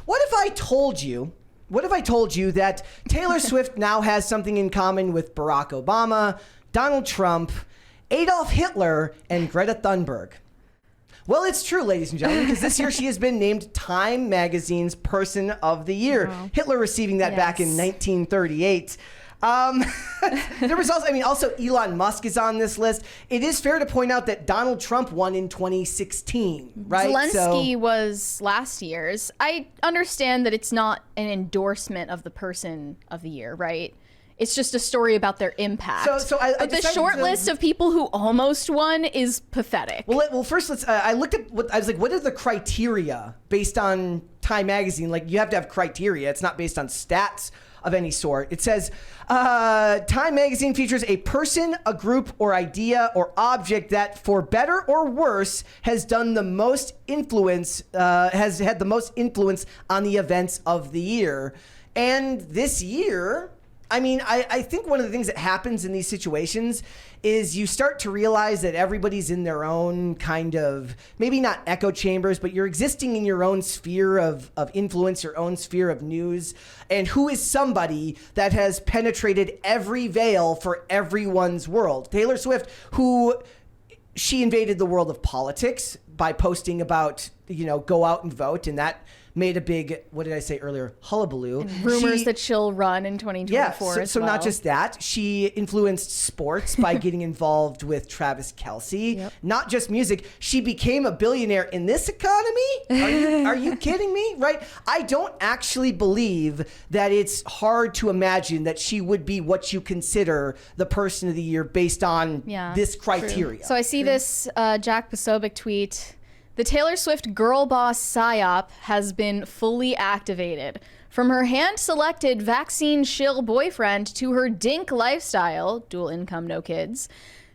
What if I told you that Taylor Swift now has something in common with Barack Obama, Donald Trump, Adolf Hitler, and Greta Thunberg? Well, it's true, ladies and gentlemen, because this year she has been named Time Magazine's Person of the Year. Wow. Hitler receiving that back in 1938. There was also Elon Musk is on this list. It is fair to point out that Donald Trump won in 2016, right? Zelensky was last year's. I understand that it's not an endorsement of the Person of the Year, right? It's just a story about their impact. But the short list of people who almost won is pathetic. Well, first let's. I looked at what are the criteria based on Time Magazine? Like, you have to have criteria. It's not based on stats of any sort. It says Time Magazine features a person, a group, or idea or object that, for better or worse, has done the most influence. Has had the most influence on the events of the year. And this year, I think one of the things that happens in these situations is you start to realize that everybody's in their own kind of, maybe not echo chambers, but you're existing in your own sphere of influence, your own sphere of news. And who is somebody that has penetrated every veil for everyone's world? Taylor Swift, she invaded the world of politics by posting about, go out and vote, and that made a big, what did I say earlier, hullabaloo. And rumors that she'll run in 2024 so not just that, she influenced sports by getting involved with Travis Kelce. Yep. Not just music, she became a billionaire in this economy? Are you kidding me? Right? I don't actually believe that it's hard to imagine that she would be what you consider the Person of the Year based on this criteria. True. So I see this Jack Posobiec tweet. The Taylor Swift girl boss psyop has been fully activated. From her hand-selected vaccine shill boyfriend to her dink lifestyle, dual income, no kids,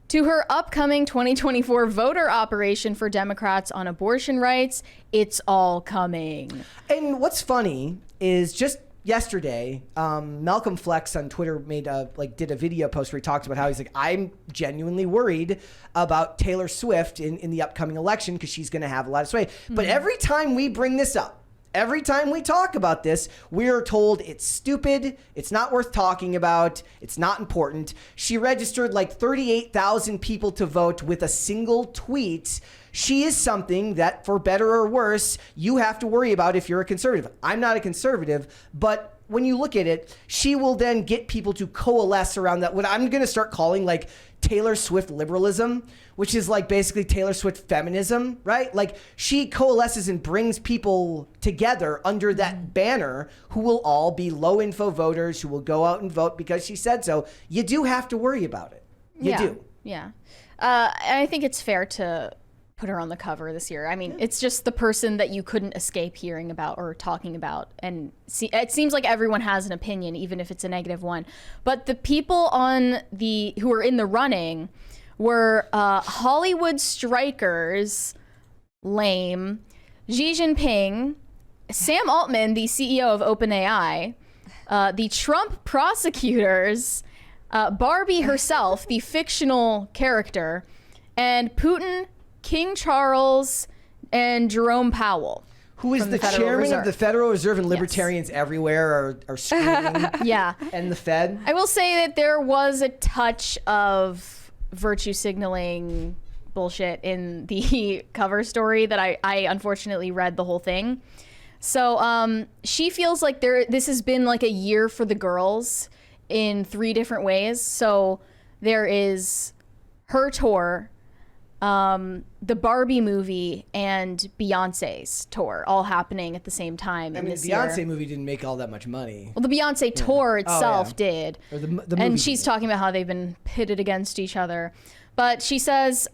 to her upcoming 2024 voter operation for Democrats on abortion rights, it's all coming. And what's funny is just yesterday, Malcolm Flex on Twitter did a video post where he talked about how he's like, I'm genuinely worried about Taylor Swift in the upcoming election because she's going to have a lot of sway. Mm-hmm. But every time we bring this up, every time we talk about this, we're told it's stupid, it's not worth talking about, it's not important. She registered like 38,000 people to vote with a single tweet. She is something that, for better or worse, you have to worry about if you're a conservative. I'm not a conservative, but when you look at it, she will then get people to coalesce around that, what I'm going to start calling like Taylor Swift liberalism, which is like basically Taylor Swift feminism, right? Like, she coalesces and brings people together under that banner who will all be low info voters who will go out and vote because she said so. You do have to worry about it. You do. Yeah. And I think it's fair to put her on the cover this year. It's just the person that you couldn't escape hearing about or talking about. And it seems like everyone has an opinion, even if it's a negative one. But the people who were in the running were Hollywood strikers, lame, Xi Jinping, Sam Altman, the CEO of OpenAI, the Trump prosecutors, Barbie herself, the fictional character, and Putin, King Charles, and Jerome Powell. Who is the chairman of the Federal Reserve, and libertarians everywhere are screaming. Yeah. And the Fed. I will say that there was a touch of virtue signaling bullshit in the cover story that I unfortunately read the whole thing. So she feels like this has been like a year for the girls in 3 different ways. So there is her tour, the Barbie movie, and Beyonce's tour all happening at the same time. The Beyonce movie didn't make all that much money. Well, the Beyonce tour itself did. Or the movie and she's talking about how they've been pitted against each other. But she says,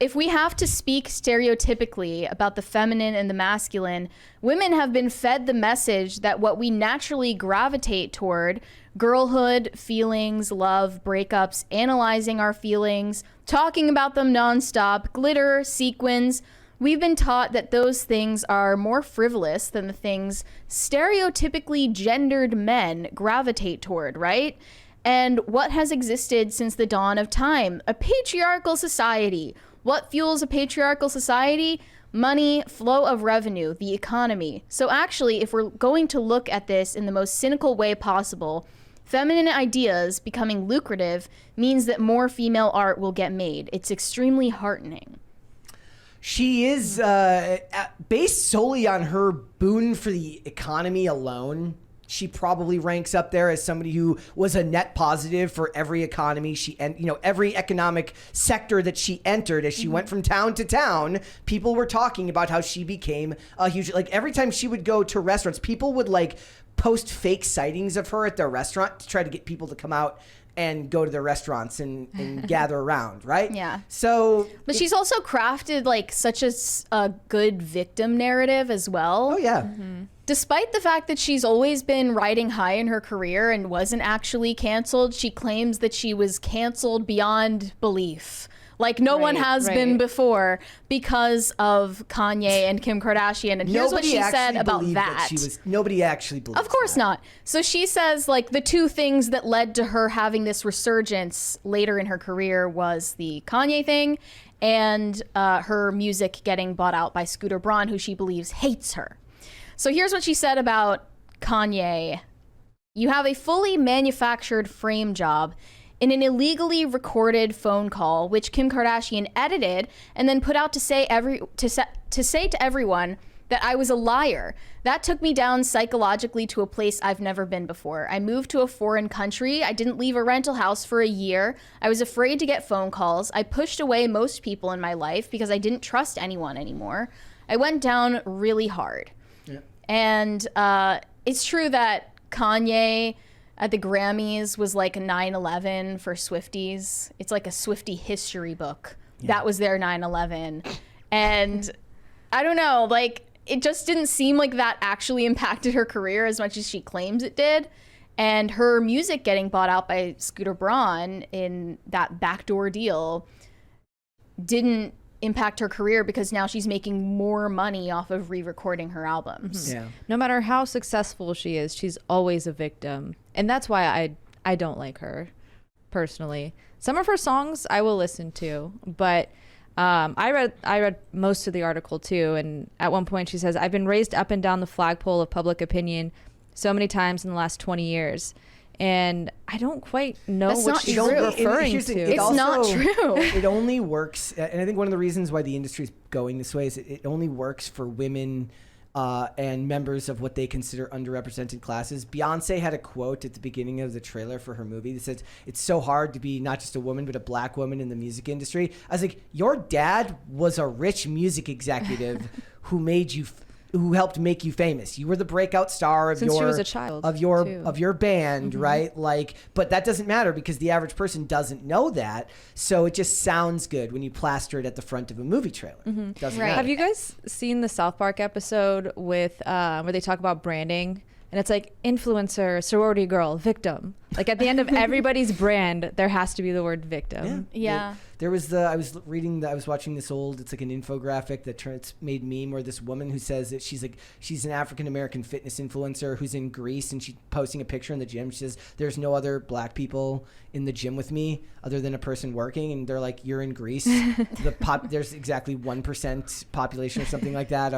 if we have to speak stereotypically about the feminine and the masculine, women have been fed the message that what we naturally gravitate toward, girlhood, feelings, love, breakups, analyzing our feelings, talking about them nonstop, glitter, sequins, we've been taught that those things are more frivolous than the things stereotypically gendered men gravitate toward, right? And what has existed since the dawn of time? A patriarchal society. What fuels a patriarchal society? Money, flow of revenue, the economy. So actually, if we're going to look at this in the most cynical way possible, feminine ideas becoming lucrative means that more female art will get made. It's extremely heartening. She is, based solely on her boon for the economy alone, she probably ranks up there as somebody who was a net positive for every economy every economic sector that she entered. As she went from town to town, people were talking about how she became a huge, like every time she would go to restaurants, people would like post fake sightings of her at their restaurant to try to get people to come out and go to their restaurants and gather around, right? Yeah. So, but she's also crafted like such a good victim narrative as well. oh yeah. Mm-hmm. Despite the fact that she's always been riding high in her career and wasn't actually canceled, she claims that she was canceled beyond belief. Like no one has been before because of Kanye and Kim Kardashian. And here's what she said about that. Nobody actually believed Of course not. So she says like the two things that led to her having this resurgence later in her career was the Kanye thing and her music getting bought out by Scooter Braun, who she believes hates her. So here's what she said about Kanye. You have a fully manufactured frame job in an illegally recorded phone call, which Kim Kardashian edited and then put out to say to everyone that I was a liar. That took me down psychologically to a place I've never been before. I moved to a foreign country. I didn't leave a rental house for a year. I was afraid to get phone calls. I pushed away most people in my life because I didn't trust anyone anymore. I went down really hard. Yeah. And it's true that Kanye at the Grammys was like a 9/11 for Swifties. It's like a Swiftie history book. Yeah. That was their 9/11. And I don't know, like it just didn't seem like that actually impacted her career as much as she claims it did. And her music getting bought out by Scooter Braun in that backdoor deal didn't impact her career because now she's making more money off of re-recording her albums. Mm-hmm. Yeah. No matter how successful she is, she's always a victim. And that's why I don't like her personally. Some of her songs I will listen to, but I read most of the article too, and at one point she says, I've been raised up and down the flagpole of public opinion so many times in the last 20 years. And I don't quite know what she's referring to. It's not true. It only works, and I think one of the reasons why the industry is going this way is it only works for women and members of what they consider underrepresented classes. Beyonce had a quote at the beginning of the trailer for her movie that says, it's so hard to be not just a woman, but a black woman in the music industry. I was like, your dad was a rich music executive who helped make you famous. You were the breakout star of Since she was a child of your band, mm-hmm. right? Like, but that doesn't matter because the average person doesn't know that. So it just sounds good when you plaster it at the front of a movie trailer. Mm-hmm. Doesn't matter. Have you guys seen the South Park episode with where they talk about branding? And it's like influencer, sorority girl, victim. Like at the end of everybody's brand, there has to be the word victim. Yeah. There was I was watching this old, it's like an infographic it's made meme where this woman who says that she's an African-American fitness influencer who's in Greece and she's posting a picture in the gym. She says, there's no other black people in the gym with me other than a person working. And they're like, you're in Greece. There's exactly 1% population or something like that.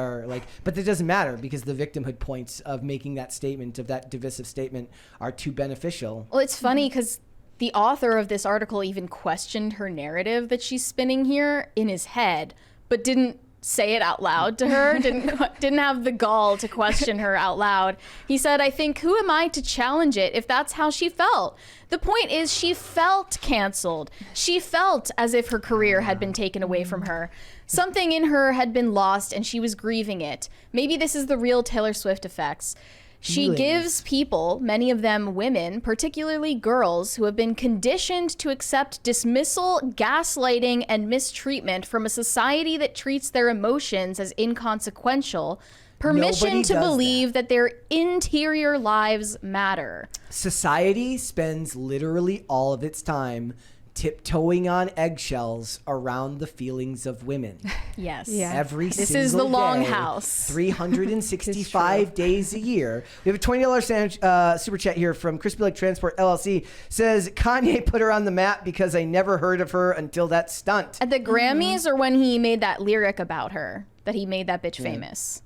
But that doesn't matter because the victimhood points of making that statement, of that divisive statement, are too beneficial. Well, it's funny because the author of this article even questioned her narrative that she's spinning here in his head, but didn't say it out loud to her, didn't have the gall to question her out loud. He said, I think, who am I to challenge it if that's how she felt? The point is she felt canceled. She felt as if her career had been taken away from her. Something in her had been lost and she was grieving it. Maybe this is the real Taylor Swift effects. She gives people, many of them women, particularly girls, who have been conditioned to accept dismissal, gaslighting, and mistreatment from a society that treats their emotions as inconsequential, permission to believe that their interior lives matter. Society spends literally all of its time tiptoeing on eggshells around the feelings of women. Yes. Yeah. Every This single is the long day, house. 365 days a year. We have a $20 super chat here from Crispy Lake Transport LLC. Says, Kanye put her on the map because I never heard of her until that stunt. At the Grammys or when he made that lyric about her, that he made that bitch famous?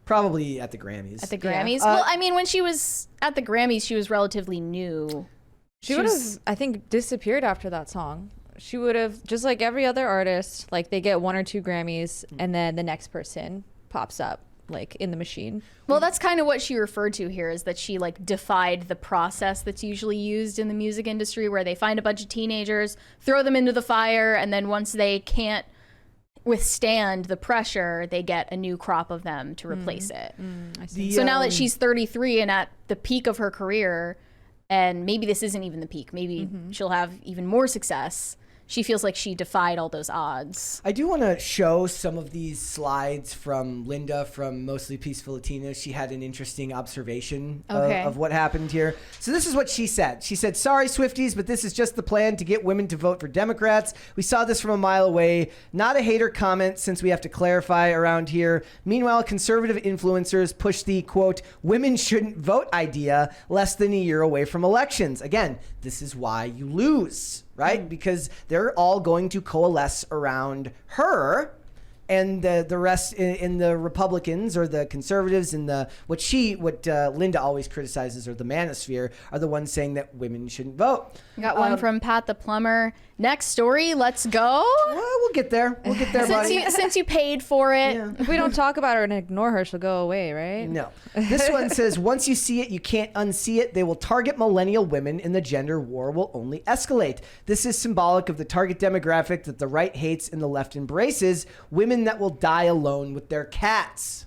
Probably at the Grammys. At the Grammys? Well, I mean, when she was at the Grammys, she was relatively new. She would have, I think, disappeared after that song. She would have, just like every other artist, like they get 1 or 2 Grammys and then the next person pops up like in the machine. Well, that's kind of what she referred to here, is that she like defied the process that's usually used in the music industry, where they find a bunch of teenagers, throw them into the fire, and then once they can't withstand the pressure, they get a new crop of them to replace it. I see. So now that she's 33 and at the peak of her career, and maybe this isn't even the peak, maybe she'll have even more success, she feels like she defied all those odds. I do want to show some of these slides from Linda from Mostly Peaceful Latinas. She had an interesting observation of what happened here. So this is what she said. She said, sorry, Swifties, but this is just the plan to get women to vote for Democrats. We saw this from a mile away. Not a hater comment, since we have to clarify around here. Meanwhile, conservative influencers push the, quote, women shouldn't vote idea less than a year away from elections. Again, this is why you lose, right? Because they're all going to coalesce around her, and the rest in the Republicans or the conservatives and the what Linda always criticizes, or the manosphere, are the ones saying that women shouldn't vote. Got one from Pat the Plumber. Next story, let's go. Well, we'll get there. We'll get there, buddy. Since you paid for it. Yeah. If we don't talk about her and ignore her, she'll go away, right? No. This one says, once you see it, you can't unsee it. They will target millennial women, and the gender war will only escalate. This is symbolic of the target demographic that the right hates and the left embraces, women that will die alone with their cats.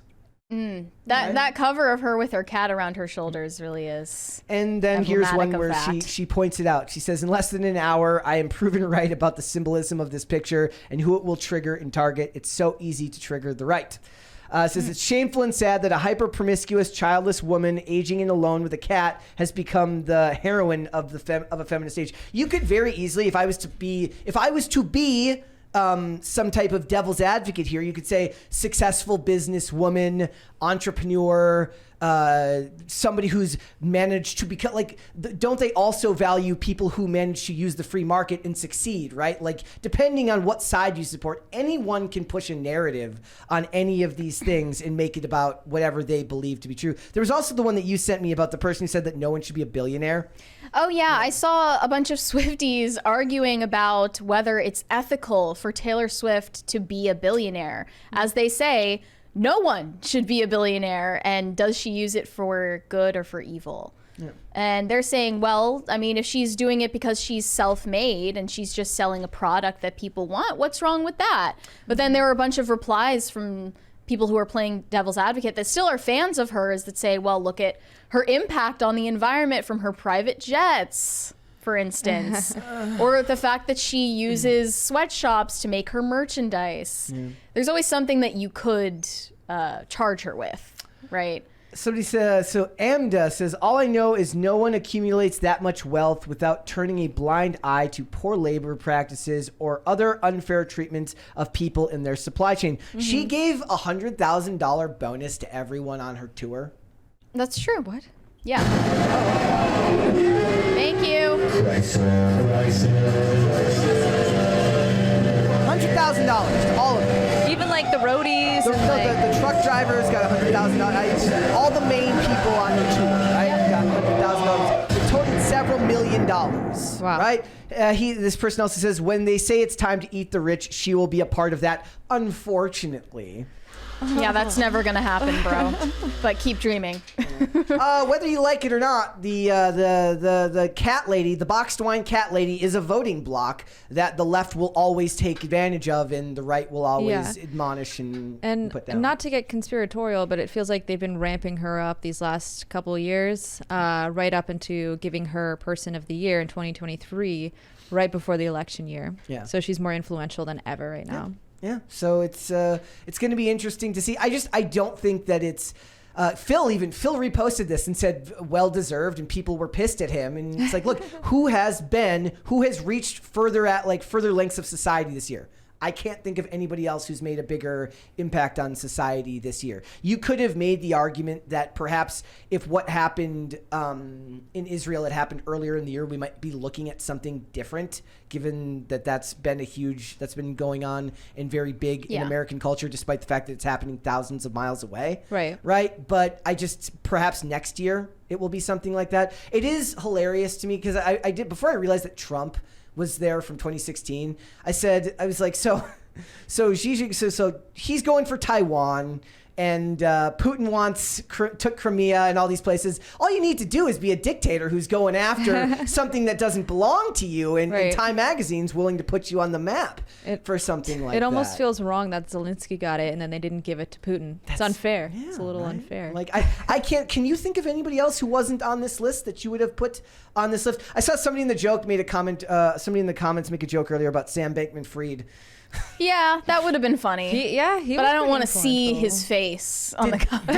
That cover of her with her cat around her shoulders really is. And then here's one where that. she points it out. She says, in less than an hour, I am proven right about the symbolism of this picture and who it will trigger and target. It's so easy to trigger the right. Says it's shameful and sad that a hyper-promiscuous, childless woman aging in alone with a cat has become the heroine of a feminist age. You could very easily, if I was to be some type of devil's advocate here, you could say successful businesswoman, entrepreneur, somebody who's managed to become, like, don't they also value people who manage to use the free market and succeed, right? Like, depending on what side you support, anyone can push a narrative on any of these things and make it about whatever they believe to be true. There was also the one that you sent me about the person who said that no one should be a billionaire. Oh, yeah. I saw a bunch of Swifties arguing about whether it's ethical for Taylor Swift to be a billionaire. As they say, no one should be a billionaire, and does she use it for good or for evil? Yeah. And they're saying, well, I mean, if she's doing it because she's self-made and she's just selling a product that people want, what's wrong with that? But then there were a bunch of replies from people who are playing devil's advocate that still are fans of hers that say, well, look at her impact on the environment from her private jets, for instance, or the fact that she uses sweatshops to make her merchandise. Yeah. There's always something that you could charge her with, right? Somebody says, so Amda says, all I know is no one accumulates that much wealth without turning a blind eye to poor labor practices or other unfair treatments of people in their supply chain. Mm-hmm. She gave a $100,000 bonus to everyone on her tour. That's true. What? Yeah. Thank you. $100,000 to all of them. Even like the roadies. The truck drivers got $100,000. All the main people on the tour, right, got $100,000. It totaled several million dollars. Wow. Right? This person also says, when they say it's time to eat the rich, she will be a part of that. Unfortunately. Yeah, that's never gonna happen, bro. But keep dreaming. Whether you like it or not, the cat lady, the boxed wine cat lady, is a voting block that the left will always take advantage of, and the right will always admonish and put down. And not to get conspiratorial, but it feels like they've been ramping her up these last couple of years, right up into giving her Person of the Year in 2023, right before the election year. Yeah. So she's more influential than ever right now. Yeah, so it's going to be interesting to see. I don't think that it's Phil reposted this and said, well deserved, and people were pissed at him. And it's like, look, who has reached further lengths of society this year? I can't think of anybody else who's made a bigger impact on society this year. You could have made the argument that perhaps if what happened in Israel had happened earlier in the year, we might be looking at something different, given that that's been going on and very big in American culture, despite the fact that it's happening thousands of miles away. Right. But perhaps next year it will be something like that. It is hilarious to me because I did, before I realized that Trump was there from 2016. I was like, so he's going for Taiwan, and Putin took Crimea and all these places. All you need to do is be a dictator who's going after something that doesn't belong to you, and Time Magazine's willing to put you on the map for something like that. It almost feels wrong that Zelensky got it and then they didn't give it to Putin. It's unfair. Yeah, it's a little unfair. Like I can't. Can you think of anybody else who wasn't on this list that you would have put on this list? I saw somebody in the comments make a joke earlier about Sam Bankman-Fried. Yeah, that would have been funny. But I don't want to see his face on the cover.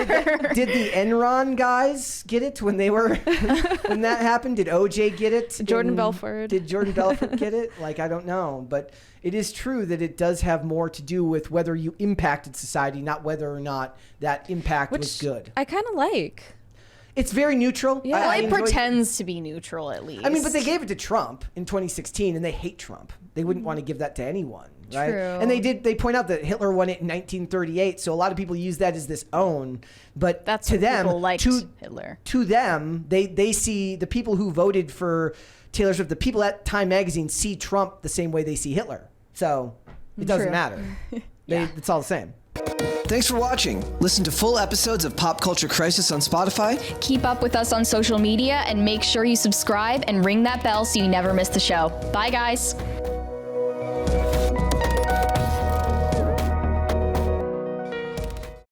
Did the Enron guys get it when that happened? Did OJ get it? Did Jordan Belfort get it? Like, I don't know. But it is true that it does have more to do with whether you impacted society, not whether or not that impact was good. I kind of like. It's very neutral. Yeah, it pretends to be neutral at least. I mean, but they gave it to Trump in 2016, and they hate Trump. They wouldn't want to give that to anyone, right? True. And they point out that Hitler won it in 1938, so a lot of people use that as this own. But that's to them, people liked Hitler. To them, they see the people who voted for Taylor Swift. The people at Time Magazine see Trump the same way they see Hitler. So it doesn't matter. It's all the same. Thanks for watching. Listen to full episodes of Pop Culture Crisis on Spotify. Keep up with us on social media and make sure you subscribe and ring that bell so you never miss the show. Bye, guys.